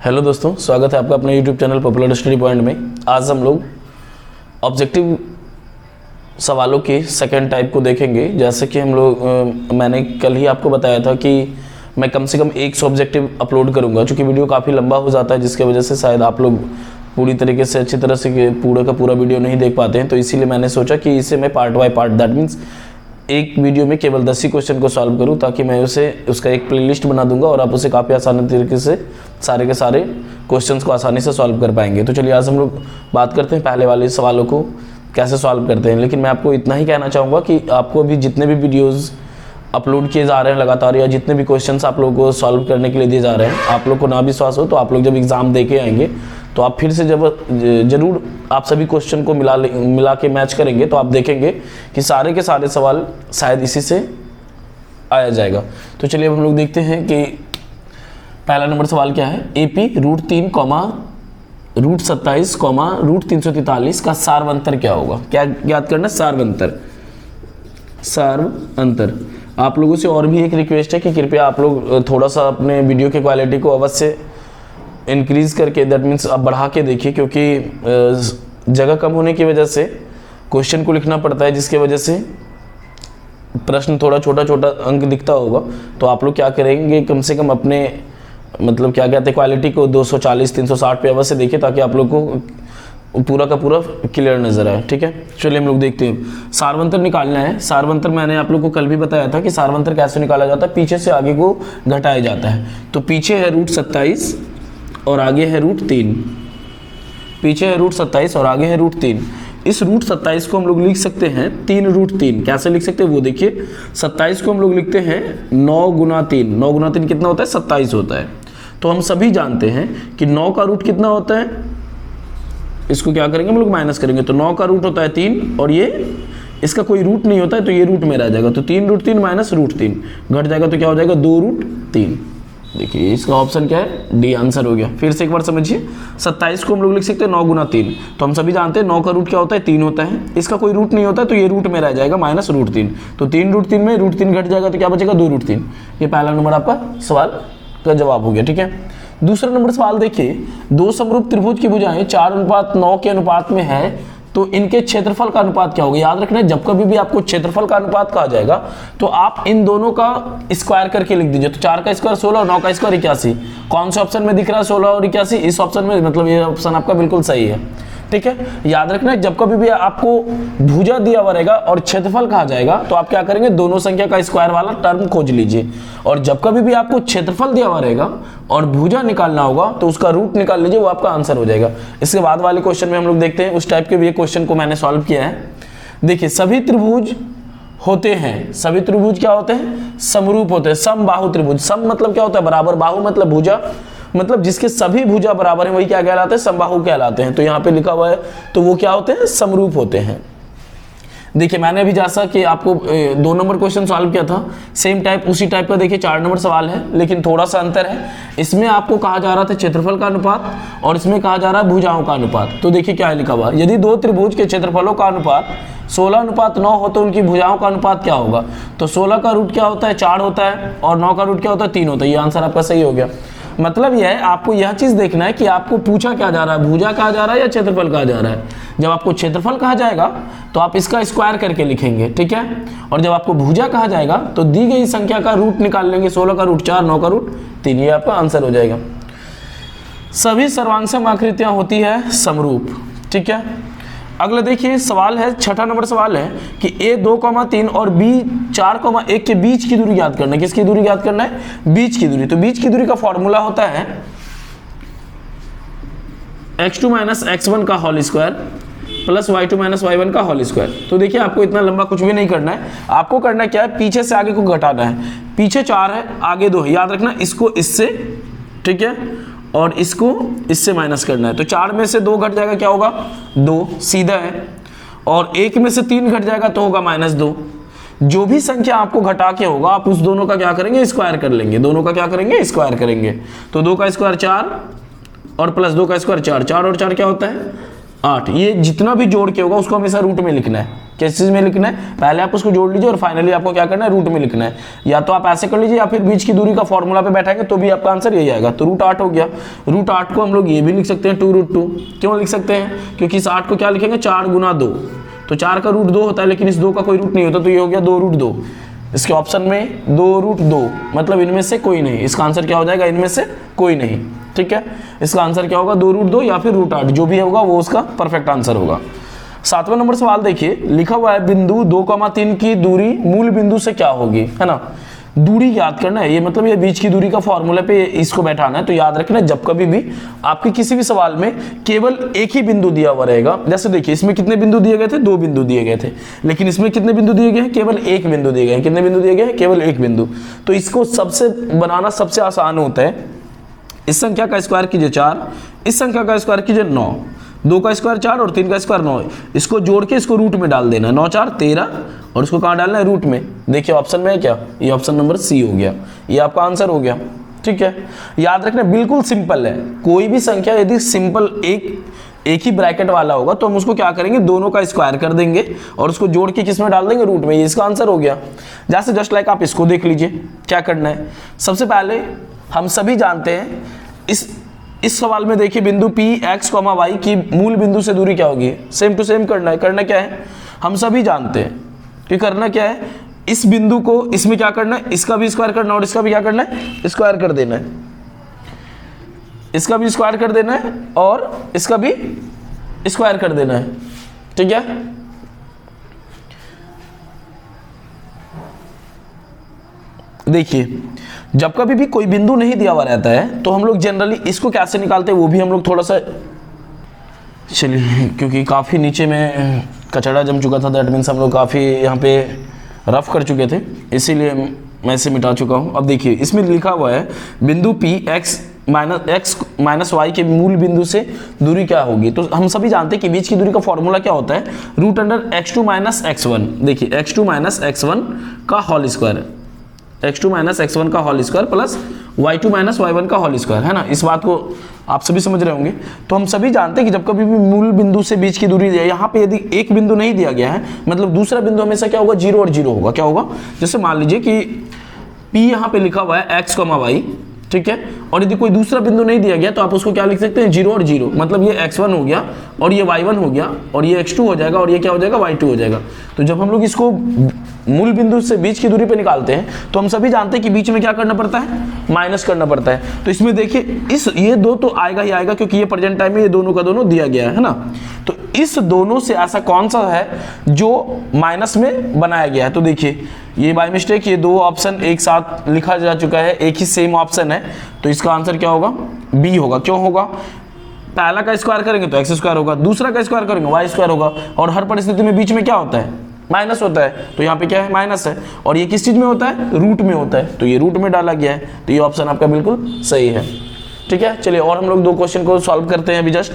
Hello दोस्तों, स्वागत है आपका अपने YouTube channel popular study point में। आज हम लोग ऑब्जेक्टिव सवालों के सेकंड टाइप को देखेंगे। जैसे कि हम लोग मैंने कल ही आपको बताया था कि मैं कम से कम 100 ऑब्जेक्टिव अपलोड करूंगा, चूँकि वीडियो काफ़ी लंबा हो जाता है जिसकी वजह से शायद आप लोग पूरी तरीके से अच्छी तरह से पूरा का पूरा वीडियो नहीं देख पाते हैं। तो इसीलिए मैंने सोचा कि इसे मैं part by part, that means एक वीडियो में केवल 10 ही क्वेश्चन को सॉल्व करूं, ताकि मैं उसका एक प्लेलिस्ट बना दूंगा और आप उसे काफ़ी आसानी तरीके से सारे के सारे क्वेश्चंस को आसानी से सॉल्व कर पाएंगे। तो चलिए आज हम लोग बात करते हैं पहले वाले सवालों को कैसे सॉल्व करते हैं। लेकिन मैं आपको इतना ही कहना चाहूँगा कि आपको अभी जितने भी वीडियोज़ अपलोड किए जा रहे हैं लगातार, या जितने भी क्वेश्चंस आप लोगों को सॉल्व करने के लिए दिए जा रहे हैं, आप लोग को ना विश्वास हो तो आप लोग जब एग्ज़ाम दे के आएंगे तो आप फिर से जब जरूर आप सभी क्वेश्चन को मिला के मैच करेंगे तो आप देखेंगे कि सारे के सारे सवाल शायद इसी से आया जाएगा। तो चलिए अब हम लोग देखते हैं कि पहला नंबर सवाल क्या है। AP √3, √27, √343 का सार्वंतर क्या होगा। क्या याद करना, सार्वंतर। सार्वंतर आप लोगों से और भी एक रिक्वेस्ट है कि कृपया आप लोग थोड़ा सा अपने वीडियो की क्वालिटी को अवश्य इंक्रीज करके, दैट मीन्स आप बढ़ा के देखिए, क्योंकि जगह कम होने की वजह से क्वेश्चन को लिखना पड़ता है, जिसकी वजह से प्रश्न थोड़ा छोटा छोटा अंक दिखता होगा। तो आप लोग क्या करेंगे, कम से कम अपने मतलब क्या कहते हैं क्वालिटी को 240 360 पे अवश्य देखिए, ताकि आप लोग को पूरा का पूरा क्लियर नजर आए। ठीक है, चलिए हम लोग देखते हैं। सार्वंतर निकालना है। सार्वंतर मैंने आप लोग को कल भी बताया था कि सार्वंतर कैसे निकाला जाता है। पीछे से आगे को घटाया जाता है। तो पीछे है √27 और आगे है √3। पीछे है √27 और आगे है √3। इस √27 को हम लोग लिख सकते हैं 3√3। कैसे लिख सकते हैं वो देखिए। 27 को हम लोग लिखते हैं 9 गुना 3। 9 गुना 3 कितना होता है, 27 होता है। तो हम सभी जानते हैं कि 9 का रूट कितना होता है, इसको क्या करेंगे हम लोग माइनस करेंगे। तो 9 का रूट होता है 3 और ये इसका कोई रूट नहीं होता है, तो ये रूट में रह जाएगा। तो 3√3 माइनस √3 घट जाएगा, तो क्या हो जाएगा 2√3। देखिए इसका ऑप्शन क्या है, डी आंसर हो गया। फिर से एक बार समझिए। 27 को हम लोग लिख सकते हैं 9 गुना 3। तो हम सभी जानते हैं 9 का रूट क्या होता है, 3 होता है। इसका कोई रूट नहीं होता है, तो ये रूट में रह जाएगा माइनस √3। तो 3√3 में √3 घट जाएगा, तो क्या बचेगा 2√3। ये पहला नंबर आपका सवाल का जवाब हो गया। ठीक है, दूसरा नंबर सवाल देखिए। दो समरूप त्रिभुज की भुजाएं 4:9 के अनुपात में है, तो इनके क्षेत्रफल का अनुपात क्या होगा। याद रखना है, जब कभी भी आपको क्षेत्रफल का अनुपात कहा जाएगा तो आप इन दोनों का स्क्वायर करके लिख दीजिए। तो 4 का स्क्वायर 16 और 9 का स्क्वायर 81। कौन से ऑप्शन में दिख रहा है 16 और 81, इस ऑप्शन में, मतलब ये ऑप्शन आपका बिल्कुल सही है। ठीक है, याद रखना है, जब कभी भी आपको भुजा दिया हुआ रहेगा और क्षेत्रफल कहा जाएगा तो आप क्या करेंगे, दोनों संख्या का स्क्वायर वाला टर्म खोज लीजिए। और जब कभी भी आपको क्षेत्रफल दिया हुआ रहेगा और भुजा निकालना होगा तो उसका रूट निकाल लीजिए, वो आपका आंसर हो जाएगा। इसके बाद वाले क्वेश्चन में हम लोग देखते हैं, उस टाइप के भी एक क्वेश्चन को मैंने सॉल्व किया है। देखिए, सभी त्रिभुज होते हैं, सभी त्रिभुज क्या होते हैं, समरूप होते हैं। समबाहु त्रिभुज, सम मतलब क्या होता है, बराबर, बाहु मतलब भुजा, मतलब जिसके सभी भुजा बराबर हैं वही क्या कहलाते हैं, समबाहु कहलाते हैं। तो यहाँ पे लिखा हुआ है, तो वो क्या होते हैं, समरूप होते हैं। देखिए मैंने अभी जैसा कि आपको 2 नंबर क्वेश्चन सॉल्व किया था, सेम टाइप उसी टाइप का देखिए 4 नंबर सवाल है, लेकिन थोड़ा सा अंतर है। इसमें आपको कहा जा रहा था क्षेत्रफल का अनुपात और इसमें कहा जा रहा है भुजाओं का अनुपात। तो देखिए क्या लिखा हुआ, यदि 2 त्रिभुज के क्षेत्रफलों का अनुपात 16:9 हो तो उनकी भुजाओं का अनुपात क्या होगा। तो 16 का रूट क्या होता है, 4 होता है, और 9 का रूट क्या होता है, 3 होता है। ये आंसर आपका सही हो गया। मतलब यह है, आपको यह चीज देखना है कि आपको पूछा क्या जा रहा है, भुजा कहा जा रहा है या क्षेत्रफल कहा जा रहा है। जब आपको क्षेत्रफल कहा जाएगा तो आप इसका स्क्वायर करके लिखेंगे, ठीक है। और जब आपको भुजा कहा जाएगा तो दी गई संख्या का रूट निकाल लेंगे। 16 का रूट 4, 9 का रूट 3, ये आपका आंसर हो जाएगा। सभी सर्वांगसम आकृतियां होती है समरूप, ठीक है। अगला देखिए सवाल है, 6ठा नंबर सवाल है कि A 2,3 और B 4,1 के बीच की दूरी याद करना है। किसकी दूरी याद करना है, बीच की दूरी। तो बीच की दूरी का फॉर्मूला होता है x2 - x1 का whole square plus y2 - y1 का होल स्क्वायर। तो देखिए आपको इतना लंबा कुछ भी नहीं करना है, आपको करना क्या है, पीछे से आगे को घटाना है। पीछे 4 है, आगे 2 है। याद रखना इसको इससे, ठीक है, और इसको इससे माइनस करना है। तो 4 में से 2 घट जाएगा, क्या होगा 2, सीधा है। और 1 में से 3 घट जाएगा तो होगा -2। जो भी संख्या आपको घटा के होगा आप उस दोनों का क्या करेंगे, स्क्वायर कर लेंगे। दोनों का क्या करेंगे, स्क्वायर करेंगे। तो 2 का स्क्वायर 4 और प्लस 2 का स्क्वायर 4, 4 और 4 क्या होता है 8, ये जितना भी जोड़ के होगा उसको हमेशा रूट में लिखना है। किस चीज में लिखना है, पहले आप उसको जोड़ लीजिए और फाइनली आपको क्या करना है, रूट में लिखना है। या तो आप ऐसे कर लीजिए या फिर बीच की दूरी का फॉर्मूला पे बैठाएंगे तो भी आपका आंसर यही आएगा। तो √8 हो गया। √8 को हम लोग ये भी लिख सकते हैं 2√2। क्यों लिख सकते हैं, क्योंकि इस 8 को क्या लिखेंगे, 4 गुना 2, तो 4 का रूट 2 होता है, लेकिन इस 2 का कोई रूट नहीं होता, तो ये हो गया 2√2। इसके ऑप्शन में 2√2 मतलब इनमें से कोई नहीं। इसका आंसर क्या हो जाएगा, इनमें से कोई नहीं। ठीक है, इसका आंसर क्या होगा, 2√2 या फिर √8, जो भी होगा वो उसका परफेक्ट आंसर होगा। 7वां नंबर सवाल देखिए, लिखा हुआ है बिंदु 2,3 की दूरी मूल बिंदु से क्या होगी, है ना। दूरी याद करना है, ये मतलब ये बीच की दूरी का फॉर्मूला पे इसको बैठाना है। तो याद रखना, जब कभी भी आपके किसी भी सवाल में केवल एक ही बिंदु दिया हुआ रहेगा, जैसे देखिए इसमें कितने बिंदु दिए गए थे, 2 बिंदु दिए गए थे, लेकिन इसमें कितने बिंदु दिए गए हैं, केवल 1 बिंदु दिए गए हैं। कितने बिंदु दिए गए हैं, केवल 1 बिंदु। तो इसको सबसे बनाना सबसे आसान होता है, इस संख्या का स्क्वायर कीजिए 4, इस संख्या का स्क्वायर कीजिए 9, 2 का स्क्वायर 4 और 3 का स्क्वायर 9, इसको जोड़ के इसको रूट में डाल देना है। 9 4 13 और इसको कहाँ डालना है, रूट में। देखिए ऑप्शन में है क्या, ये ऑप्शन नंबर सी हो गया, ये आपका आंसर हो गया। ठीक है, याद रखना बिल्कुल सिंपल है। कोई भी संख्या यदि सिंपल एक ही ब्रैकेट वाला होगा तो हम उसको क्या करेंगे, दोनों का स्क्वायर कर देंगे और उसको जोड़ के किस में डाल देंगे, रूट में। ये इसका आंसर हो गया। जैसे जस्ट लाइक आप इसको देख लीजिए, क्या करना है। सबसे पहले हम सभी जानते हैं इस सवाल में देखिए बिंदु P x, y की मूल बिंदु से दूरी क्या होगी, सेम टू सेम करना है। करना क्या है, हम सभी जानते हैं कि करना क्या है, इस बिंदु को इसमें क्या करना है, इसका भी स्क्वायर करना है और इसका भी क्या करना है, स्क्वायर कर देना है। इसका भी स्क्वायर कर देना है और इसका भी स्क्वायर कर देना है। ठीक है, देखिए जब कभी भी कोई बिंदु नहीं दिया हुआ रहता है तो हम लोग जनरली इसको कैसे निकालते हैं वो भी हम लोग थोड़ा सा, चलिए क्योंकि काफ़ी नीचे में कचड़ा जम चुका था, दैट मीन्स हम लोग काफ़ी यहाँ पे रफ कर चुके थे, इसीलिए मैं इसे मिटा चुका हूँ। अब देखिए इसमें लिखा हुआ है बिंदु P x माइनस y के मूल बिंदु से दूरी क्या होगी। तो हम सभी जानते हैं कि बीच की दूरी का फॉर्मूला क्या होता है, √x2 - x1। देखिए x2 - x1 का होल स्क्वायर, x2 - x1 का whole square plus y2 - y1 का होल स्क्वायर, है ना। इस बात को आप सभी समझ रहे होंगे। तो हम सभी जानते हैं कि जब कभी भी मूल बिंदु से बीच की दूरी यहाँ पे यदि एक बिंदु नहीं दिया गया है, मतलब दूसरा बिंदु हमेशा क्या होगा, 0 और 0 होगा। क्या होगा, जैसे मान लीजिए कि P यहाँ पे लिखा हुआ है x, y, ठीक है, और यदि कोई दूसरा बिंदु नहीं दिया गया तो आप उसको क्या लिख सकते हैं, 0 और 0, मतलब ये x1 हो गया और ये y1 हो गया और ये x2 हो जाएगा और ये क्या हो जाएगा, y2 हो जाएगा। तो जब हम लोग इसको मूल बिंदु से बीच की दूरी पे निकालते हैं तो हम सभी जानते हैं कि बीच में क्या करना पड़ता है, माइनस करना पड़ता है। तो इसमें देखिए ये 2 तो आएगा ही आएगा, क्योंकि ये प्रेजेंट टाइम में ये दोनों का दोनों दिया गया है ना। तो इस दोनों से ऐसा कौन सा है जो माइनस में बनाया गया है। तो देखिए ये बाय मिस्टेक ये 2 ऑप्शन एक साथ लिखा जा चुका है, एक ही सेम ऑप्शन है, तो इसका आंसर क्या होगा, बी होगा। क्यों होगा, पहला का स्क्वायर करेंगे तो x² होगा, दूसरा का स्क्वायर करेंगे y² होगा, और हर परिस्थिति में बीच में क्या होता है, माइनस होता है। तो यहाँ पे क्या है, माइनस है, और ये किस चीज में होता है, रूट में होता है, तो ये रूट में डाला गया है। तो ये ऑप्शन आपका बिल्कुल सही है। ठीक है, चलिए और हम लोग 2 क्वेश्चन को सॉल्व करते हैं अभी जस्ट।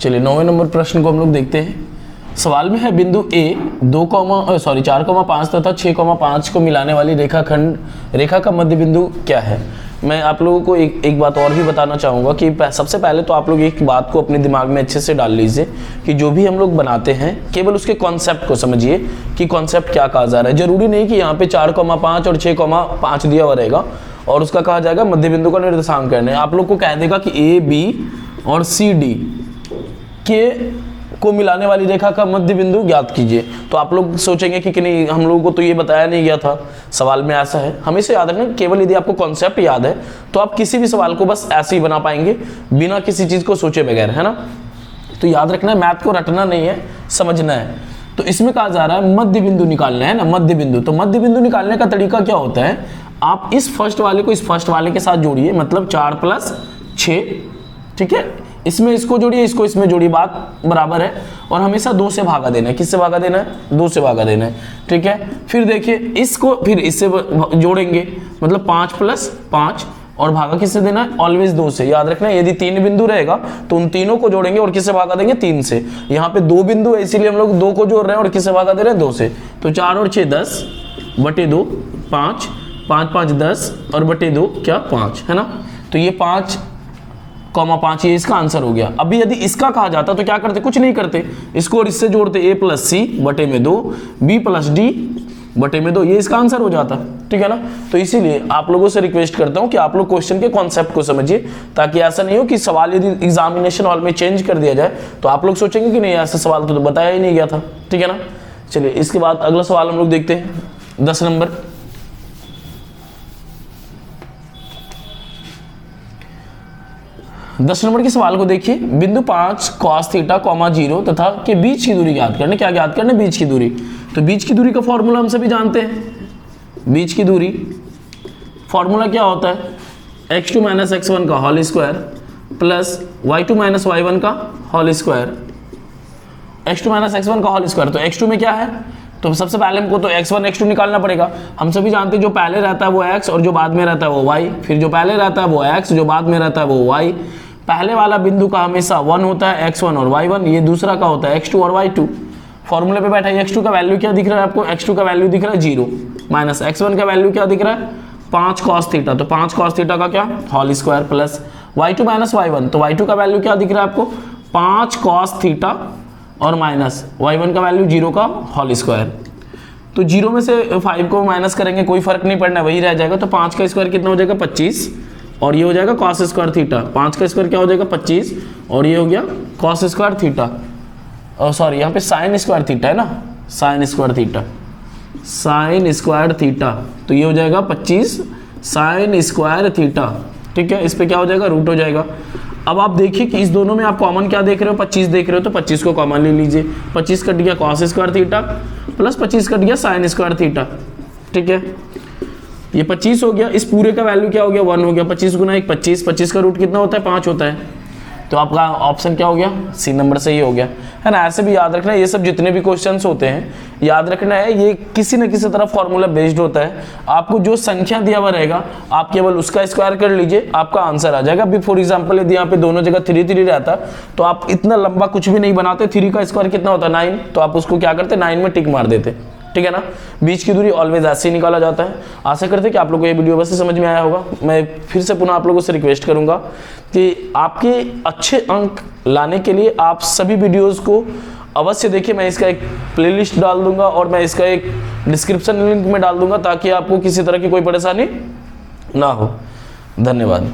चलिए 9वें नंबर प्रश्न को हम लोग देखते हैं। सवाल में है बिंदु A 4,5 तथा 6,5 को मिलाने वाली रेखा का मध्य बिंदु क्या है। मैं आप लोगों को एक बात और भी बताना चाहूँगा कि सबसे पहले तो आप लोग एक बात को अपने दिमाग में अच्छे से डाल लीजिए कि जो भी हम लोग बनाते हैं केवल उसके कॉन्सेप्ट को समझिए कि कॉन्सेप्ट क्या कहा जा रहा है। जरूरी नहीं कि यहाँ पे 4,5 और 6,5 दिया हुआ रहेगा और उसका कहा जाएगा मध्य बिंदु का निर्देशांक करने। आप लोग को कह देगा कि A, B और C, D के को मिलाने वाली रेखा का मध्य बिंदु ज्ञात कीजिए। तो आप लोग सोचेंगे कि नहीं, हम लोगों को तो ये बताया नहीं गया था, सवाल में ऐसा है। हमेशा याद रखना, केवल यदि आपको कॉन्सेप्ट याद है तो आप किसी भी सवाल को बस ऐसे ही बना पाएंगे बिना किसी चीज को सोचे बगैर, है ना। तो याद रखना है, मैथ को रटना नहीं है, समझना है। तो इसमें कहा जा रहा है मध्य बिंदु निकालना है ना, मध्य बिंदु। तो मध्य बिंदु निकालने का तरीका क्या होता है, आप इस फर्स्ट वाले को इस फर्स्ट वाले के साथ जोड़िए, मतलब 4 + 6, ठीक है। इसमें इसको जोड़िए, इसको इसमें जोड़िए, बात बराबर है। और हमेशा 2 से भागा देना है। किससे भागा देना है, 2 से भागा देना है, ठीक है। फिर देखिए इसको फिर इससे जोड़ेंगे, मतलब 5 + 5, और भागा किससे देना है, ऑलवेज 2 से। याद रखना, यदि 3 बिंदु रहेगा तो उन तीनों को जोड़ेंगे और किससे भागा देंगे, 3 से। यहाँ पे 2 बिंदु है इसीलिए हम लोग 2 को जोड़ रहे हैं और किससे भागा दे रहे हैं, 2 से। तो 4 और 6 10 बटे 2 5, 5 5 10 और बटे 2 क्या 5, है ना। तो ये 5 कॉमा 5, ये इसका आंसर हो गया। अभी यदि इसका कहा जाता तो क्या करते, कुछ नहीं करते, इसको और इससे जोड़ते, a प्लस सी बटे में 2 b प्लस डी बटे में 2, ये इसका आंसर हो जाता। ठीक है ना। तो इसीलिए आप लोगों से रिक्वेस्ट करता हूं कि आप लोग क्वेश्चन के कॉन्सेप्ट को समझिए, ताकि ऐसा नहीं हो कि सवाल यदि एग्जामिनेशन हॉल में चेंज कर दिया जाए तो आप लोग सोचेंगे कि नहीं ऐसा सवाल तो बताया ही नहीं गया था। ठीक है ना। चलिए इसके बाद अगला सवाल हम लोग देखते हैं 10 नंबर। 10 नंबर के सवाल को देखिए। बिंदु 5 cos थीटा, 0 तथा के बीच की दूरी ज्ञात करने। क्या ज्ञात करने, बीच की दूरी। तो बीच की दूरी का फॉर्मूला हम सभी जानते हैं। बीच की दूरी फॉर्मूला क्या होता है, x2 माइनस x1 का whole square plus y2 minus y1 का whole square. x2 minus x1 का होल स्क्वायर, तो x2 में क्या है, तो सबसे पहले हमको तो x1 x2 निकालना पड़ेगा। हम सभी जानते हैं जो पहले रहता है वो x और जो बाद में रहता है वो y, फिर जो पहले रहता है वो x, जो बाद में रहता है वो y। पहले वाला बिंदु का हमेशा 1 होता है, x1 और y1, ये दूसरा का होता है x2 और y2। फॉर्मूले पे बैठा है, x2 का वैल्यू क्या दिख रहा है आपको, x2 का वैल्यू दिख रहा है 0, माइनस x1 का वैल्यू क्या दिख रहा है 5 cos थीटा, तो 5 cos थीटा का क्या whole square plus y2 minus y1, तो y2 का वैल्यू क्या दिख रहा है आपको 5 cos थीटा और माइनस y1 का वैल्यू 0 का होल स्क्वायर। तो 0 में से 5 को माइनस करेंगे, कोई फर्क नहीं पड़ना, वही रह जाएगा। तो 5 का स्क्वायर कितना हो जाएगा 25, और ये हो जाएगा cos स्क्वायर थीटा। 5 का स्क्वायर क्या हो जाएगा 25, और ये हो गया cos स्क्वायर थीटा, और सॉरी यहाँ पे साइन स्क्वायर थीटा है ना, sine square theta, sine square theta, तो ये हो जाएगा 25 साइन स्क्वायर थीटा। ठीक है, इस पे क्या हो जाएगा रूट हो जाएगा। अब आप देखिए कि इस दोनों में आप कॉमन क्या देख रहे हो, 25 देख रहे हो, तो 25 को कॉमन ले लीजिए। 25 कट गया cos square theta plus 25 cut गया साइन स्क्वायर थीटा। ठीक है, ये 25 हो गया, इस पूरे का वैल्यू क्या हो गया 1 हो गया। 25 गुना 1 25, 25 का रूट कितना होता है 5 होता है। तो आपका ऑप्शन क्या हो गया, सी नंबर सही हो गया, है ना। ऐसे भी याद रखना है, ये सब जितने भी क्वेश्चंस होते हैं याद रखना है, ये किसी न किसी तरह फॉर्मूला बेस्ड होता है। आपको जो संख्या दिया हुआ रहेगा आप केवल उसका स्क्वायर कर लीजिए, आपका आंसर आ जाएगा। अभी फॉर एग्जांपल यदि यहाँ पे दोनों जगह 3 3 रहता तो आप इतना लंबा कुछ भी नहीं बनाते, 3 का स्क्वायर कितना होता है 9, तो आप उसको क्या करते 9 में टिक मार देते। ठीक है ना। बीच की दूरी ऑलवेज ऐसे ही निकाला जाता है। आशा करते हैं कि आप लोगों को ये वीडियो वैसे समझ में आया होगा। मैं फिर से पुनः आप लोगों से रिक्वेस्ट करूंगा कि आपके अच्छे अंक लाने के लिए आप सभी वीडियोस को अवश्य देखिए। मैं इसका एक प्लेलिस्ट डाल दूंगा और मैं इसका एक डिस्क्रिप्शन लिंक में डाल दूंगा, ताकि आपको किसी तरह की कोई परेशानी ना हो। धन्यवाद।